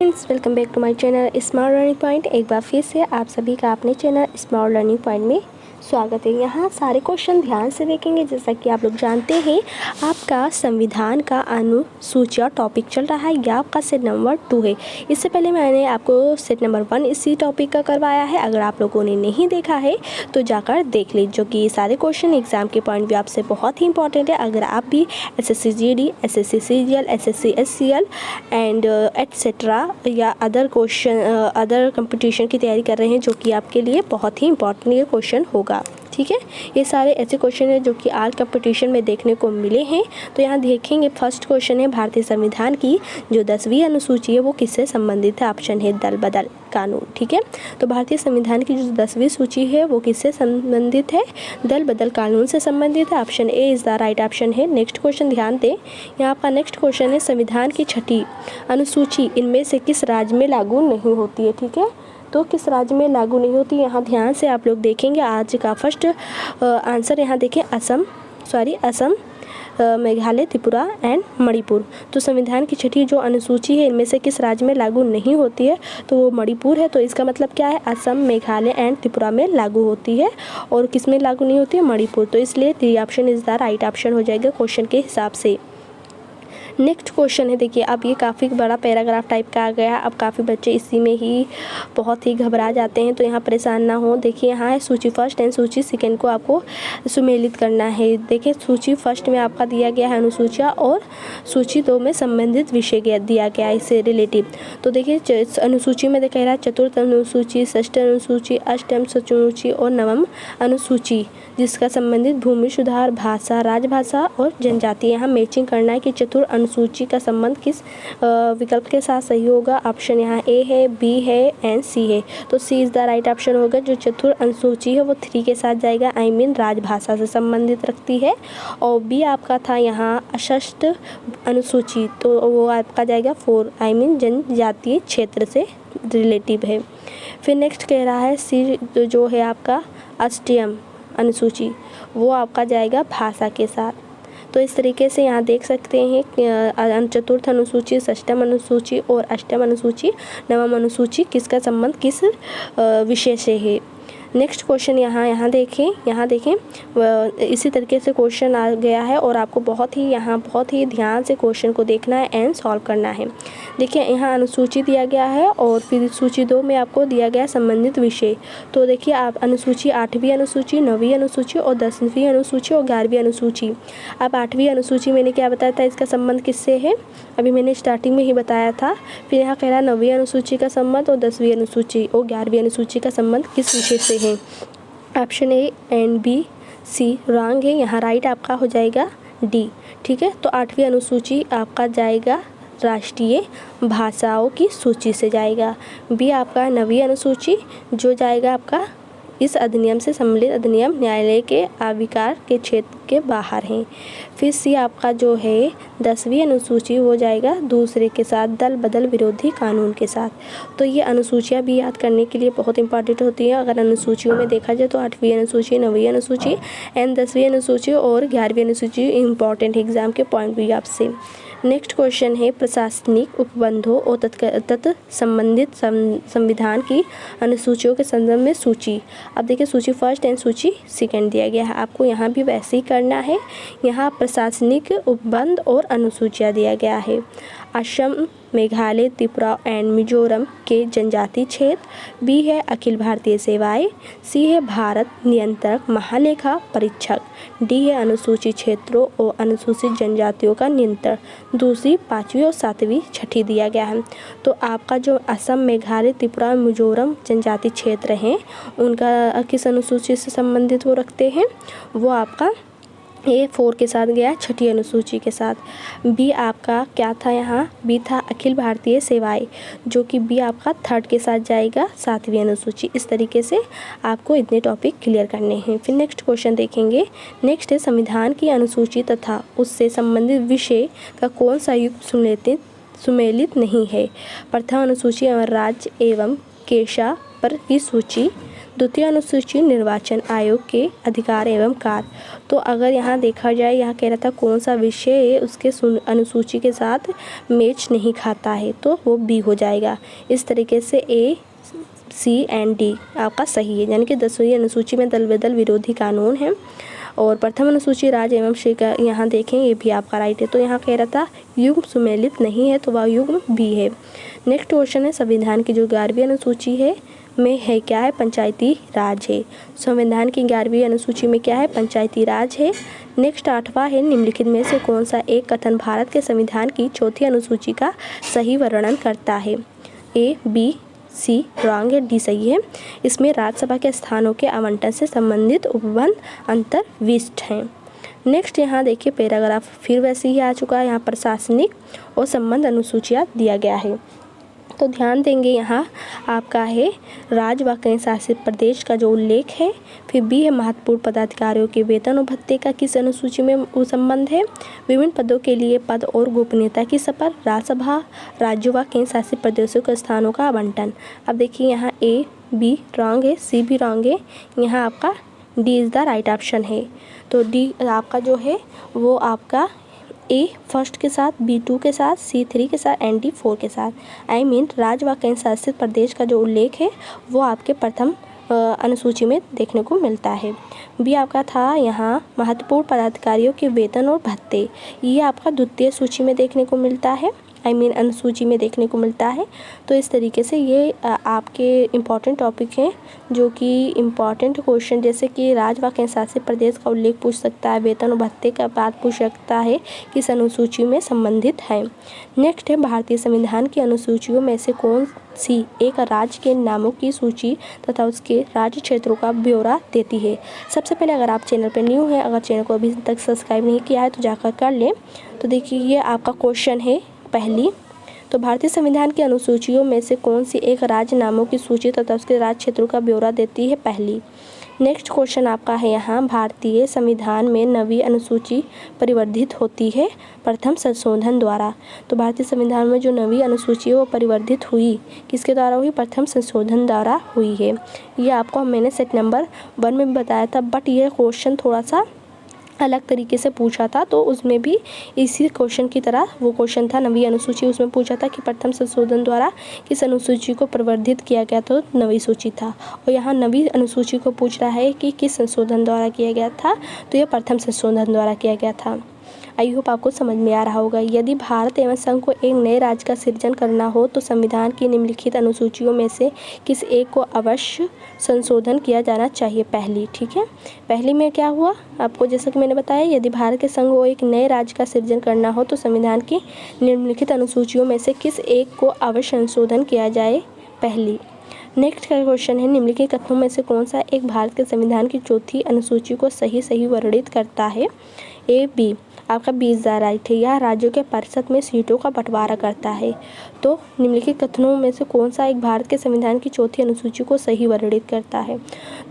Friends, welcome back to my channel smart learning point. एक बार फिर से आप सभी का अपने चैनल स्मार्ट लर्निंग पॉइंट में स्वागत है। यहाँ सारे क्वेश्चन ध्यान से देखेंगे। जैसा कि आप लोग जानते हैं, आपका संविधान का अनुसूची और टॉपिक चल रहा है। यह आपका सेट नंबर 2 है। इससे पहले मैंने आपको सेट नंबर 1 इसी टॉपिक का करवाया है। अगर आप लोगों ने नहीं देखा है तो जाकर देख लीजिए, जो कि ये सारे क्वेश्चन एग्जाम के पॉइंट व्यू आपसे बहुत ही इंपॉर्टेंट है। अगर आप भी SSC GD, SSC CGL, SSC SCL and etcetera या अदर कंपटीशन की तैयारी कर रहे हैं, जो कि आपके लिए बहुत ही इंपॉर्टेंट ये क्वेश्चन होगा। ठीक है, ये सारे ऐसे क्वेश्चन हैं जो कि आज कंपटीशन में देखने को मिले हैं। तो यहाँ देखेंगे, फर्स्ट क्वेश्चन है, भारतीय संविधान की जो 10वीं अनुसूची है वो किससे संबंधित है? ऑप्शन है दल बदल कानून। ठीक है, तो भारतीय संविधान की जो 10वीं सूची है वो किससे संबंधित है? दल बदल कानून से संबंधित है। Option A is the right option है। नेक्स्ट क्वेश्चन ध्यान दें, यहाँ आपका नेक्स्ट क्वेश्चन है, संविधान की 6ठी अनुसूची इनमें से किस राज्य में लागू नहीं होती है? ठीक है, तो किस राज्य में लागू नहीं होती, यहाँ ध्यान से आप लोग देखेंगे। आज का फर्स्ट आंसर यहाँ देखें, असम, मेघालय, त्रिपुरा एंड मणिपुर। तो संविधान की 6ठी जो अनुसूची है इनमें से किस राज्य में लागू नहीं होती है? तो वो मणिपुर है। तो इसका मतलब क्या है? असम, मेघालय एंड त्रिपुरा में लागू होती है। और किस में लागू नहीं होती है? मणिपुर। तो इसलिए 3 option is the right option हो जाएगा क्वेश्चन के हिसाब से। नेक्स्ट क्वेश्चन है, देखिए अब ये काफ़ी बड़ा पैराग्राफ टाइप का आ गया। अब काफ़ी बच्चे इसी में ही बहुत ही घबरा जाते हैं, तो यहाँ परेशान ना हो। देखिए यहाँ है सूची फर्स्ट एंड सूची सेकंड को आपको सुमेलित करना है। देखिए सूची फर्स्ट में आपका दिया गया है अनुसूचियाँ और सूची 2 में संबंधित विषय दिया गया है इससे रिलेटिव। तो देखिए अनुसूची में देखा रहा है चतुर्थ अनुसूची, षष्ठ अनुसूची, अष्टम अनुसूची और नवम अनुसूची, जिसका संबंधित भूमि सुधार, भाषा, राजभाषा और जनजाति। यहाँ मैचिंग करना है कि चतुर्थ अनुसूची का संबंध किस विकल्प के साथ सही होगा। ऑप्शन यहाँ ए है, बी है एंड सी है। तो सी इज द राइट ऑप्शन होगा। जो चतुर्थ अनुसूची है वो 3 के साथ जाएगा, आई मीन राजभाषा से संबंधित रखती है। और बी आपका था यहाँ षष्ठ अनुसूची, तो वो आपका जाएगा 4, आई मीन जनजातीय क्षेत्र से रिलेटिव है। फिर नेक्स्ट कह रहा है सी जो है आपका अष्टम अनुसूची, वो आपका जाएगा भाषा के साथ। तो इस तरीके से यहाँ देख सकते हैं चतुर्थ अनुसूची, षष्ठम अनुसूची और अष्टम अनुसूची, नवम अनुसूची किसका संबंध किस विषय से है। नेक्स्ट क्वेश्चन यहाँ देखें इसी तरीके से क्वेश्चन आ गया है और आपको बहुत ही ध्यान से क्वेश्चन को देखना है एंड सॉल्व करना है। देखिए यहाँ अनुसूची दिया गया है और फिर सूची 2 में आपको दिया गया संबंधित विषय। तो देखिए आप अनुसूची 8वीं अनुसूची, 9वीं अनुसूची और 10वीं अनुसूची और 11वीं अनुसूची। अब 8वीं अनुसूची मैंने क्या बताया था, इसका संबंध किससे है? अभी मैंने स्टार्टिंग में ही बताया था। फिर यहाँ कह रहा है 9वीं अनुसूची का संबंध और 10वीं अनुसूची और 11वीं अनुसूची का संबंध किस विषय से है। Option A and B C wrong है। यहाँ राइट आपका हो जाएगा डी। ठीक है, तो 8वीं अनुसूची आपका जाएगा राष्ट्रीय भाषाओं की सूची से जाएगा। बी आपका 9वीं अनुसूची जो जाएगा आपका इस अधिनियम से सम्मिलित अधिनियम न्यायालय के आविष्कार के क्षेत्र के बाहर हैं। फिर सी आपका जो है 10वीं अनुसूची वो जाएगा दूसरे के साथ, दल बदल विरोधी कानून के साथ। तो ये अनुसूचियाँ भी याद करने के लिए बहुत इंपॉर्टेंट होती हैं। अगर अनुसूचियों में देखा जाए तो 8वीं अनुसूची, 9वीं अनुसूची एंड 10वीं अनुसूची और 11वीं अनुसूची इंपॉर्टेंट एग्जाम के पॉइंट भी आपसे। नेक्स्ट क्वेश्चन है, प्रशासनिक उपबंधों और तत् संबंधित संविधान की अनुसूचियों के संदर्भ में सूची। अब देखिए सूची फर्स्ट एंड सूची सेकंड दिया गया है, आपको यहाँ भी वैसे ही करना है। यहाँ प्रशासनिक उपबंध और अनुसूचियाँ दिया गया है। असम, मेघालय, त्रिपुरा एंड मिजोरम के जनजातीय क्षेत्र। बी है अखिल भारतीय सेवाएं। सी है भारत नियंत्रक महालेखा परीक्षक। डी है अनुसूचित क्षेत्रों और अनुसूचित जनजातियों का नियंत्रण। दूसरी, 5वीं और 7वीं, 6ठी दिया गया है। तो आपका जो असम, मेघालय, त्रिपुरा, मिजोरम जनजातीय क्षेत्र हैं उनका किस अनुसूची से संबंधित वो रखते हैं? वो आपका ए 4 के साथ गया, 6ठी अनुसूची के साथ। बी आपका क्या था यहाँ? बी था अखिल भारतीय सेवाएं, जो कि बी आपका 3rd के साथ जाएगा, 7वीं अनुसूची। इस तरीके से आपको इतने टॉपिक क्लियर करने हैं। फिर नेक्स्ट क्वेश्चन देखेंगे। नेक्स्ट है, संविधान की अनुसूची तथा उससे संबंधित विषय का कौन सा युग सुमेलित नहीं है? प्रथम अनुसूची राज्य एवं केशा पर की सूची, द्वितीय अनुसूची निर्वाचन आयोग के अधिकार एवं कार्य। तो अगर यहाँ देखा जाए, यहाँ कह रहा था कौन सा विषय उसके अनुसूची के साथ मैच नहीं खाता है, तो वो बी हो जाएगा। इस तरीके से ए, सी एंड डी आपका सही है, यानी कि 10वीं अनुसूची में दल बदल विरोधी कानून है। और प्रथम अनुसूची राज्य एवं का यहाँ देखें, ये भी आपका राइट है। तो यहाँ कह रहा था युग्म सुमेलित नहीं है, तो वह युग्म बी है। नेक्स्ट क्वेश्चन है, संविधान की जो 11वीं अनुसूची है में है क्या है, पंचायती राज है। संविधान की 11वीं अनुसूची में क्या है, पंचायती राज है। नेक्स्ट 8वां है, निम्नलिखित में से कौन सा एक कथन भारत के संविधान की 4थी अनुसूची का सही वर्णन करता है। ए, बी, सी रॉन्ग है, डी सही है। इसमें राज्यसभा के स्थानों के आवंटन से संबंधित उपबंध अंतर्विष्ट हैं। नेक्स्ट यहाँ देखिए पैराग्राफ फिर वैसे ही आ चुका है, यहाँ प्रशासनिक और संबंध अनुसूचियाँ दिया गया है। तो ध्यान देंगे, यहाँ आपका है राज्य व केंद्र शासित प्रदेश का जो उल्लेख है। फिर बी है महत्वपूर्ण पदाधिकारियों के वेतन और भत्ते का किस अनुसूची में संबंध है। विभिन्न पदों के लिए पद और गोपनीयता की शपथ, राज्यसभा, राज्यों व केंद्र शासित प्रदेशों के स्थानों का आवंटन। अब देखिए यहाँ ए, बी रॉन्ग है, सी भी रॉन्ग है, यहाँ आपका D is the right option है। तो डी आपका जो है वो आपका ए फर्स्ट के साथ, बी 2 के साथ, सी 3 के साथ एंड डी 4 के साथ, आई मीन राज्य व केंद्र शासित प्रदेश का जो उल्लेख है वो आपके प्रथम अनुसूची में देखने को मिलता है। बी आपका था यहाँ महत्वपूर्ण पदाधिकारियों के वेतन और भत्ते, ये आपका द्वितीय सूची में देखने को मिलता है, आई मीन अनुसूची में देखने को मिलता है। तो इस तरीके से ये आपके इम्पॉर्टेंट टॉपिक हैं, जो कि इम्पॉर्टेंट क्वेश्चन जैसे कि राज्य व केंद्र शासित प्रदेश का उल्लेख पूछ सकता है, वेतन और भत्ते का बात पूछ सकता है, किस अनुसूची में संबंधित है। नेक्स्ट है, भारतीय संविधान की अनुसूचियों में से कौन सी एक राज्य के नामों की सूची तथा उसके राज्य क्षेत्रों का ब्यौरा देती है। सबसे पहले अगर आप चैनल पर न्यू हैं, अगर चैनल को अभी तक सब्सक्राइब नहीं किया है तो जाकर कर लें। तो देखिए ये आपका क्वेश्चन है पहली, तो भारतीय संविधान की अनुसूचियों में से कौन सी एक राज्य नामों की सूची तथा उसके राज्य क्षेत्रों का ब्यौरा देती है, पहली। नेक्स्ट क्वेश्चन आपका है यहाँ, भारतीय संविधान में नवी अनुसूची परिवर्धित होती है प्रथम संशोधन द्वारा। तो भारतीय संविधान में जो नवी अनुसूची है वो परिवर्धित हुई, किसके द्वारा हुई, प्रथम संशोधन द्वारा हुई है। ये आपको मैंने सेट नंबर 1 में बताया था, बट ये क्वेश्चन थोड़ा सा अलग तरीके से पूछा था, तो उसमें भी इसी क्वेश्चन की तरह वो क्वेश्चन था नवी अनुसूची, उसमें पूछा था कि प्रथम संशोधन द्वारा किस अनुसूची को परिवर्धित किया गया, तो नवी सूची था। और यहाँ नवी अनुसूची को पूछ रहा है कि किस संशोधन द्वारा किया गया था, तो यह प्रथम संशोधन द्वारा किया गया था। आई होप आपको समझ में आ रहा होगा। यदि भारत एवं संघ को एक नए राज्य का सृजन करना हो तो संविधान की निम्नलिखित अनुसूचियों में से किस एक को अवश्य संशोधन किया जाना चाहिए, पहली। ठीक है, पहली में क्या हुआ आपको, जैसा कि मैंने बताया, यदि भारत के संघ को एक नए राज्य का सृजन करना हो तो संविधान की निम्नलिखित अनुसूचियों में से किस एक को अवश्य संशोधन किया जाए, पहली। नेक्स्ट का क्वेश्चन है, निम्नलिखित कथनों में से कौन सा एक भारत के संविधान की 4थी अनुसूची को सही वर्णित करता है। ए, बी आपका 20 राइट है। यह राज्यों के परिषद में सीटों का बंटवारा करता है। तो निम्नलिखित कथनों में से कौन सा एक भारत के संविधान की 4थी अनुसूची को सही वर्णित करता है।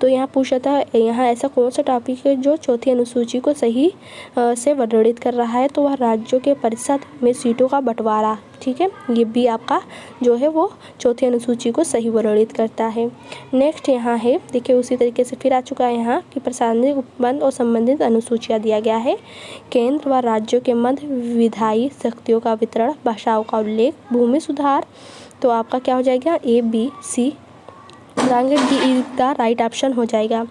तो यहाँ पूछा था, यहाँ ऐसा कौन सा टॉपिक है जो 4थी अनुसूची को सही से वर्णित कर रहा है, तो वह राज्यों के परिषद में सीटों का बंटवारा। ठीक है, ये भी आपका जो है वो 4थी अनुसूची को सही वर्णित करता है। नेक्स्ट यहाँ है, देखिए उसी तरीके से फिर आ चुका है यहाँ कि प्रशासनिक उपबंध और संबंधित अनुसूचियाँ दिया गया है। केंद्र व राज्यों के मध्य विधायी शक्तियों का वितरण, भाषाओं का उल्लेख, भूमि सुधार। तो आपका क्या हो जाएगा, ए, बी, सी डी का राइट ऑप्शन हो जाएगा।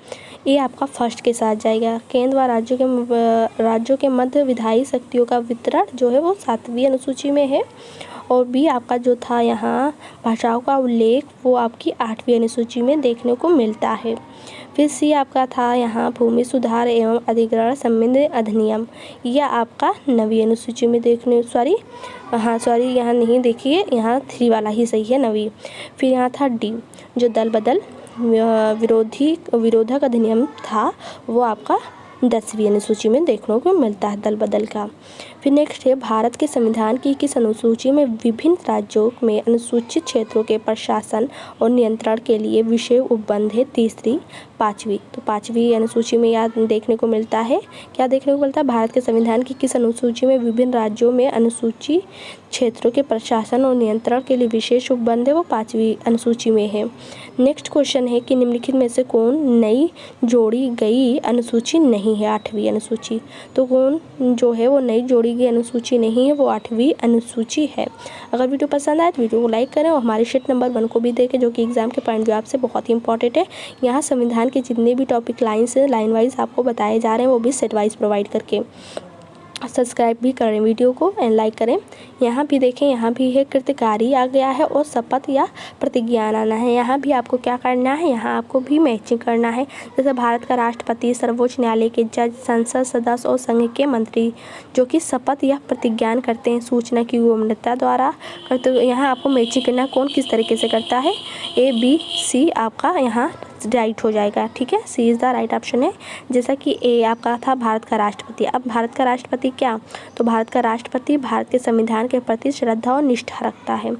ए आपका फर्स्ट के साथ जाएगा। केंद्र व राज्यों के मध्य विधायी शक्तियों का वितरण जो है वो 7वीं अनुसूची में है। और बी आपका जो था यहाँ भाषाओं का उल्लेख, वो आपकी 8वीं अनुसूची में देखने को मिलता है। फिर सी आपका था यहाँ भूमि सुधार एवं अधिग्रहण संबंधी अधिनियम, यह आपका 9वीं अनुसूची में सॉरी यहाँ नहीं, देखिए यहाँ 3 वाला ही सही है, 9वीं। फिर यहाँ था डी जो दल बदल विरोधक अधिनियम था, वो आपका 10वीं अनुसूची में देखने को मिलता है, दल बदल का। फिर नेक्स्ट है, भारत के संविधान की किस अनुसूची में विभिन्न राज्यों में अनुसूचित क्षेत्रों के प्रशासन और नियंत्रण के लिए विषय उपबंध है? तीसरी, पाँचवीं। तो पाँचवीं अनुसूची में याद देखने को मिलता है, क्या देखने को मिलता है? भारत के संविधान की किस अनुसूची में विभिन्न राज्यों में अनुसूचित क्षेत्रों के प्रशासन और नियंत्रण के लिए विशेष उपबंध है? वो पाँचवीं अनुसूची में है। नेक्स्ट क्वेश्चन है कि निम्नलिखित में से कौन नई जोड़ी गई अनुसूची नहीं है? आठवीं अनुसूची। तो कौन जो है वो नई जोड़ी गई अनुसूची नहीं है? वो आठवीं अनुसूची है। अगर वीडियो पसंद आए तो वीडियो को लाइक करें और हमारे शीट नंबर 1 को भी देखें, जो कि एग्जाम के पॉइंट ऑफ व्यू से बहुत ही इंपॉर्टेंट है। यहाँ संविधान के जितने भी टॉपिक लाइन वाइज आपको बताए जा रहे हैं वो भी सेट वाइज प्रोवाइड करके। सब्सक्राइब भी करें वीडियो को एंड लाइक करें। यहाँ भी देखें, यहाँ भी है कृतकारी आ गया है और शपथ या प्रतिज्ञान आना है। यहाँ भी आपको क्या करना है? यहाँ आपको भी मैचिंग करना है। जैसे भारत का राष्ट्रपति, सर्वोच्च न्यायालय के जज, संसद सदस्य और संघ के मंत्री जो कि शपथ या प्रतिज्ञान करते हैं सूचना की गोपनीयता द्वारा करते, यहाँ आपको मैचिंग करना कौन किस तरीके से करता है। A, B, C आपका यहाँ राइट हो जाएगा, ठीक है। सी इज़ द राइट ऑप्शन है। जैसा कि ए आपका था भारत का राष्ट्रपति। अब भारत का राष्ट्रपति क्या? तो भारत का राष्ट्रपति भारत के संविधान के प्रति श्रद्धा और निष्ठा रखता है।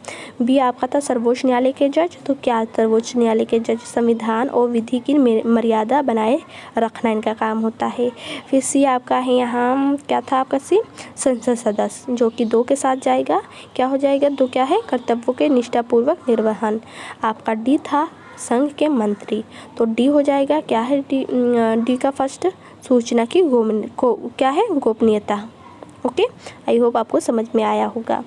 बी आपका था सर्वोच्च न्यायालय के जज। तो क्या सर्वोच्च न्यायालय के जज संविधान और विधि की मर्यादा बनाए रखना इनका काम होता है। फिर सी आपका है यहाँ क्या था आपका सी, संसद सदस्य, जो कि 2 के साथ जाएगा। क्या हो जाएगा? 2 क्या है? कर्तव्यों के निष्ठापूर्वक निर्वहन। आपका डी था संघ के मंत्री। तो डी हो जाएगा क्या है? डी का फर्स्ट सूचना की क्या है? गोपनीयता। ओके, आई होप आपको समझ में आया होगा।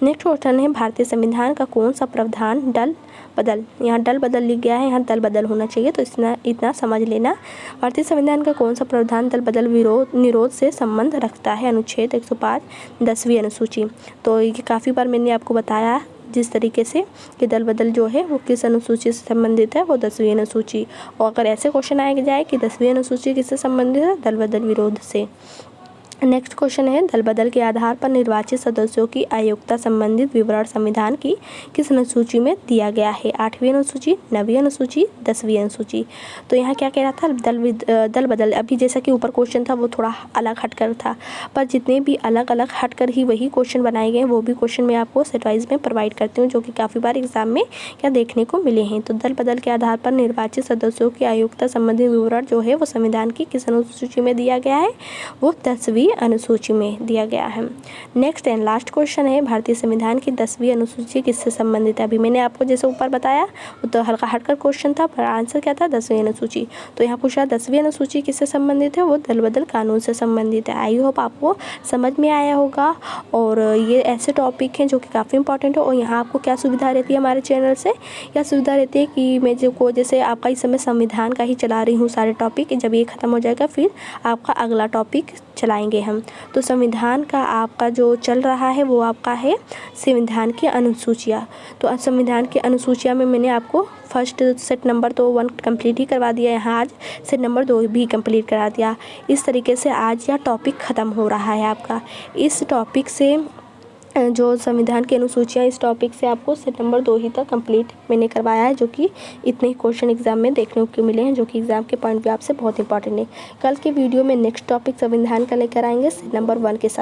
नेक्स्ट क्वेश्चन है, भारतीय संविधान का कौन सा प्रावधान दल बदल, यहाँ दल बदल लिख गया है, यहाँ दल बदल होना चाहिए, तो इतना समझ लेना। भारतीय संविधान का कौन सा प्रावधान दल बदल निरोध से संबंध रखता है? अनुच्छेद 105 10वीं अनुसूची। तो ये काफ़ी बार मैंने आपको बताया जिस तरीके से कि दल बदल जो है वो किस अनुसूची से संबंधित है, वो 10वीं अनुसूची। और अगर ऐसे क्वेश्चन आया जाए कि 10वीं अनुसूची किससे संबंधित है? दल बदल विरोध से। नेक्स्ट क्वेश्चन है, दल बदल के आधार पर निर्वाचित सदस्यों की अयोग्यता संबंधित विवरण संविधान की किस अनुसूची में दिया गया है? 8वीं अनुसूची, 9वीं अनुसूची, 10वीं अनुसूची। तो यहाँ क्या कह रहा था? दल बदल। अभी जैसा कि ऊपर क्वेश्चन था वो थोड़ा अलग हटकर था, पर जितने भी अलग अलग हटकर ही वही क्वेश्चन बनाए गए वो भी क्वेश्चन मैं आपको सेट वाइज में प्रोवाइड करती हूँ, जो कि काफ़ी बार एग्जाम में क्या देखने को मिले हैं। तो दल बदल के आधार पर निर्वाचित सदस्यों की अयोग्यता संबंधित विवरण जो है वो संविधान की किस अनुसूची में दिया गया है? वो 10वीं अनुसूची में दिया गया है। नेक्स्ट एंड लास्ट क्वेश्चन है, भारतीय संविधान की 10वीं अनुसूची किससे संबंधित है? अभी मैंने आपको जैसे ऊपर बताया वो तो हल्का हटकर क्वेश्चन था, पर आंसर क्या था? 10वीं अनुसूची। तो यहाँ पूछा 10वीं अनुसूची किससे संबंधित है? वो दल बदल कानून से संबंधित है। आई होप आपको समझ में आया होगा। और ये ऐसे टॉपिक हैं जो कि काफ़ी इंपॉर्टेंट है। और यहाँ आपको क्या सुविधा रहती है हमारे चैनल से? क्या सुविधा रहती है कि मैं जो को जैसे आपका इस समय संविधान का ही चला रही हूँ सारे टॉपिक, जब ये ख़त्म हो जाएगा फिर आपका अगला टॉपिक चलाएंगे हम। तो संविधान का आपका जो चल रहा है वो आपका है संविधान की अनुसूचियाँ। तो संविधान की अनुसूचियाँ में मैंने आपको फर्स्ट सेट नंबर तो 1 कंप्लीट ही करवा दिया, यहाँ आज सेट नंबर 2 भी कंप्लीट करा दिया। इस तरीके से आज यह टॉपिक ख़त्म हो रहा है आपका। इस टॉपिक से जो संविधान की अनुसूचियाँ, इस टॉपिक से आपको सेट नंबर 2 ही तक कंप्लीट मैंने करवाया है, जो कि इतने ही क्वेश्चन एग्जाम में देखने को मिले हैं, जो कि एग्जाम के पॉइंट ऑफ व्यू से बहुत इंपॉर्टेंट है। कल के वीडियो में नेक्स्ट टॉपिक संविधान का लेकर आएंगे सेट नंबर 1 के साथ।